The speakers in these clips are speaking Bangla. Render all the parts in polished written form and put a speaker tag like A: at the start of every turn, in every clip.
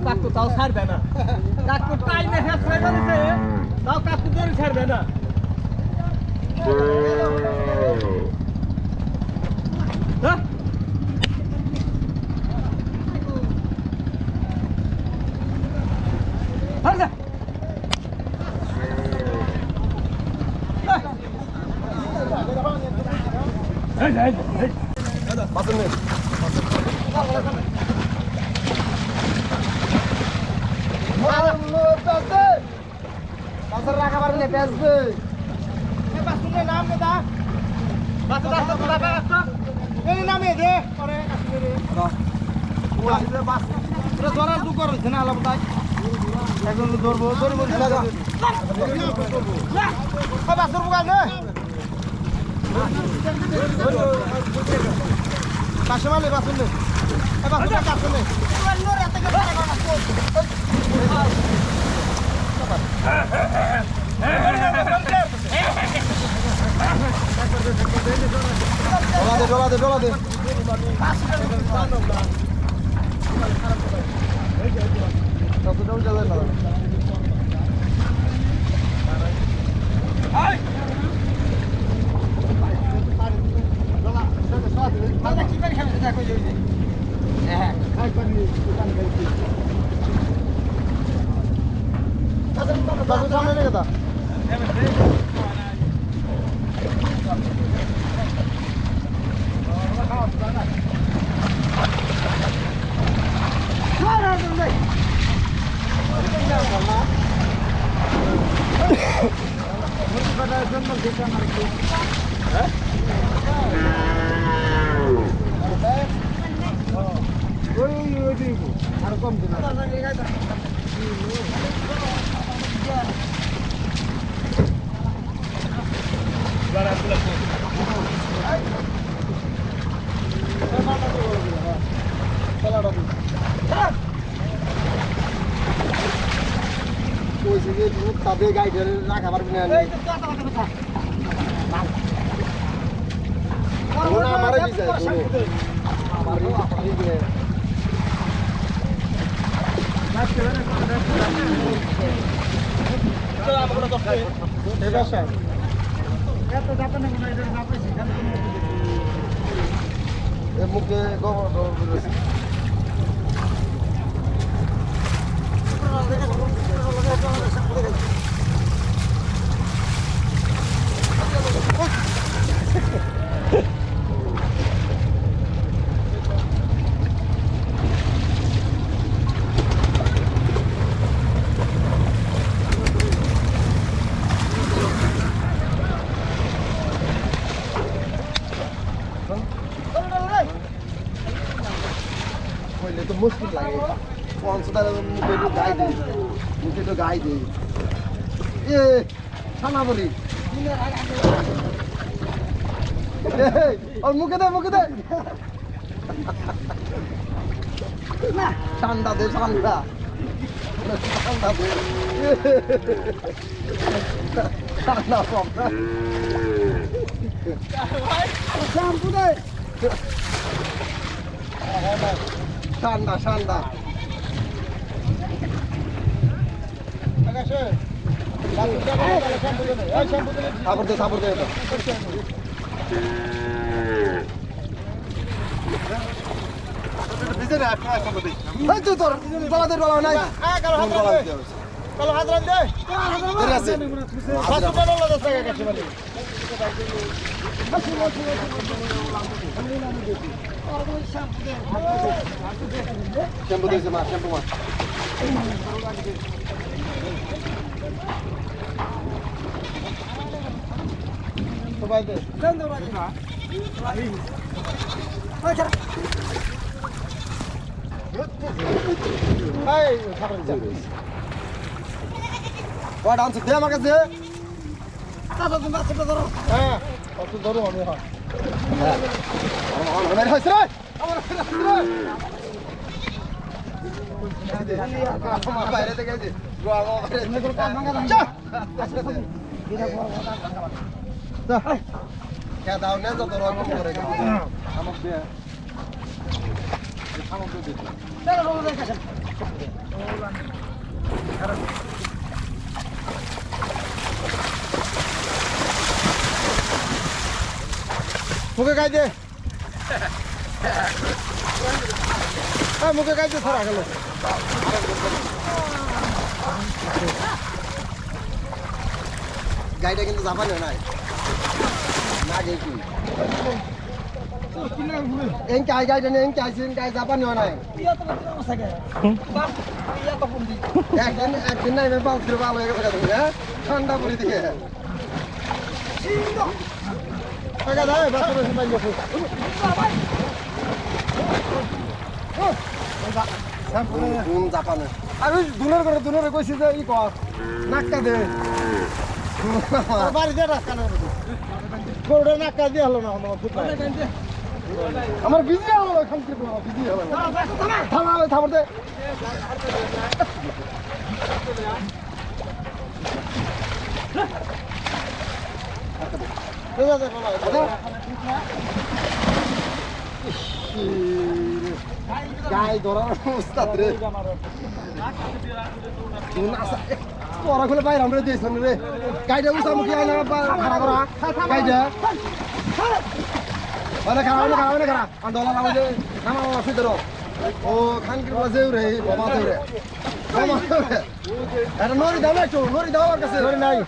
A: কাকু তাও ছাড়বে না কাকু টাইমে শেষ হয়ে গেছে তাও কাকু দড়ি ছাড়বে না হ্যাঁ
B: বাসন নেই বাসন রাখা পারলে বেসবে
A: বাসুনের নাম দাদা বাসু রাস্তা তোলা রাস্তা এই নামে দে পরে কাশ্মীরে রে ও আসলে বাস পুরো ধরার দু করছে না আলাপ তাই একজন ধরবো ধরবো দাদা বাসুর বুকা নে কাছে মালে বাসুন নে এ বাসুন কাছে নে নো রাতে কে পারে না
B: ডোলা দে সামনে লেগে তা আর কম দিন তবে গাইডের রাখা পারবি না আমারে বিজায় আমারে বিজায় মুখে तो मुश्किल लगे कौन सा मुझे तो गाय दे ये खाना बोली और मुके दे ठंडा दे ठंडा दे ठंडा शैम्पू दे ঠান্ডা সাপড় দে তোর গলাদের বলা নাই কালো হাজার দে শ্যাম্পু দিয়েছে মা শ্যাম্পু মা সবাই দে ডান্স দে আমার কাছে হ্যাঁ অত ধরো আমি আমার হয়েছে রে আমার বাইরে থেকে দাও না যত রকম করে আমার
A: মুখে গাই দে মুখে গাই দে ধরা গেল
B: গাড়িটা কিন্তু জাপানি নাই না গে কি এনকে আই গাড়িটা নেই এনকে আইছেন গাড়ি জাপানি নাই একদিন নাই আমি বাল ফিরে ভালো হয়ে গেছে তুমি হ্যাঁ ঠান্ডা পড়ে দিকে জাপানে
A: আর ওই দুনের কইছি যে ই কর নাক্কা দে বাড়ি দিয়ে রাস্তা গরুটা নাক্কা দিয়ে হলো না আমার বিজি হলো এখান থেকে বিজি হলো থামাবে থামতে
B: গাই ধরার উস্তাদ রে পড়া খুলে বাইরে আমরা দিয়েছেন রে গাইটা উসামুখী আইনা খাড়া করা গাইটা মানে খাড়া আন্দোলন আমাদের নামা অসুবিধা রো ও খানকির বাজে রে বাবা রে এটা নরি দাও না একটু নরি দাও আমার কাছে নরি নাই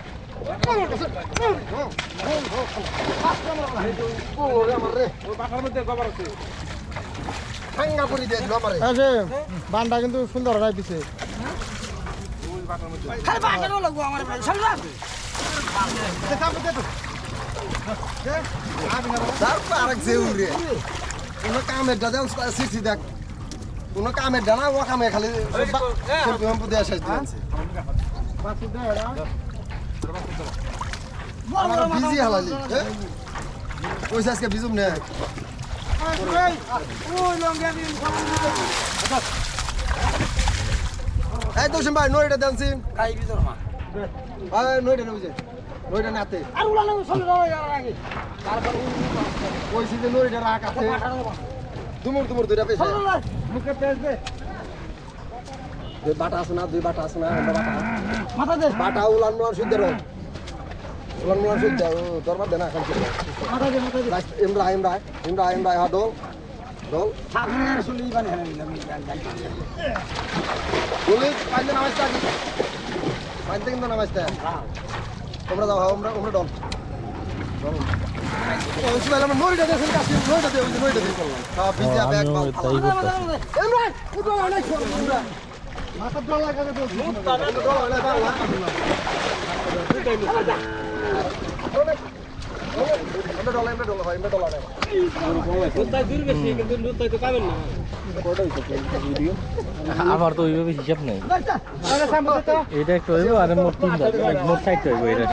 A: বানটা কিন্তু সুন্দর রাই দিছে
B: আরেক যে উড়ে কোনো কামের দাদা সিসি দেখ কোনো কামের ডানা ও কামে খালি দিয়ে শেষ দিয়েছে বিজি হালালি পয়সা আজকে বিজুম নে এই তো ভাই নইটা দেনছিন নইটা নেবে নইটা নাতে কইছি যে নইটা রাখ আছে দুমুর দুইটা পেছে দুই বাটা আছে না বাটা উলান মুলান শুদ্ধ রো উলান মুলান শুদ্ধ দরবার দেনা এখন ইমরা হা দল পুলিশ পাইতে নামাজটা পাইতে কিন্তু নামাজটা তোমরা যাও আমরা ডল নইটা দেখেন কাছে নইটা দিয়ে করলাম সব ভিজা ব্যাগ ইমরান উঠো অনেক ইমরান মাথা ডল লাগা দে
C: আমার তো ওইভাবে হিসাব নেই এটা একটা হইব আর মোট তিনটা মোট সাইডটা হইব এটা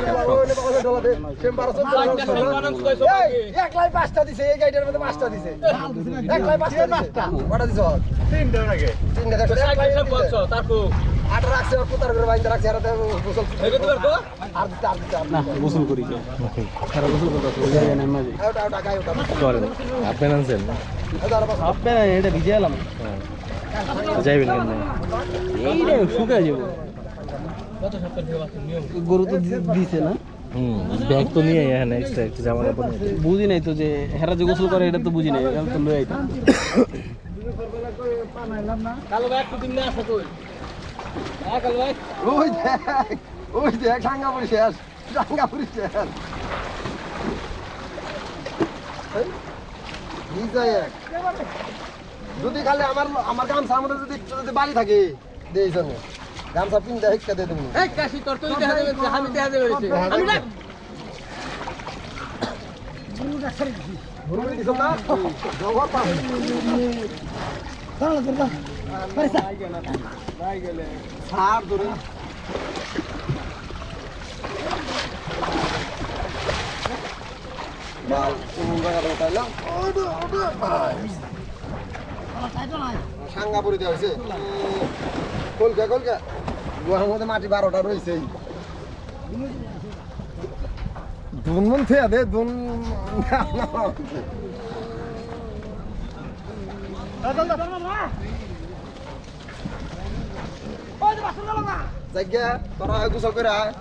B: একলাই 5টা দিছে এই গাইডের মধ্যে 5টা দিছে একলাই 5টা কটা দিছ তিনটা নাকি তিনটা দেখো একলাই বলছো তারপর আটা রাখছে আর পুতার করে বাইন্দা রাখছে আর গোসল হেগে দিবার কো আর না
C: গোসল করি কে আর গোসল করতে তো যায় না মাঝে
B: আউটা গায় ওটা
C: চলে আপনি আনছেন আপনি এটা ভিজালাম যাইবেন কেন এইটা শুকা যাব কত সপ্তাহ থেকে বাসন নিয়ম গরু তো দিছে না ব্যাগ তো নিয়ে এখানে এক্সট্রা একটা জামা কাপড় বুঝি নাই তো যে হেরা যে গোসল করে এটা তো বুঝি নাই আমি তো লই আইতাম কালো ব্যাগ তো দিন আসে কই কালো ব্যাগ
B: ওই দেখ সাঙ্গাপুরি শেষ যদি খালি আমার গামছা আমাদের যদি বাড়ি থাকে দেই জন্য গামছা পিনটা হেক্কা দিয়ে দেবো
A: এই কাশি তোর তো দেখা যাবে আমি দেখা যাবে আমি না গুরু ডাক্তার
B: গুরু দিছ না জবাব পাবে
A: দাঁড়া দাঁড়া পয়সা
B: নাই গেলে ছাড় ধরে বাল কোন জায়গা তাইলাম সাঙ্গাপুরি দেওয়া হয়েছে কলকা গুহার মধ্যে মাটি 12টা রয়েছে দুন মন থেকে দে দুন জায়গা তোরা গোসল করে আয়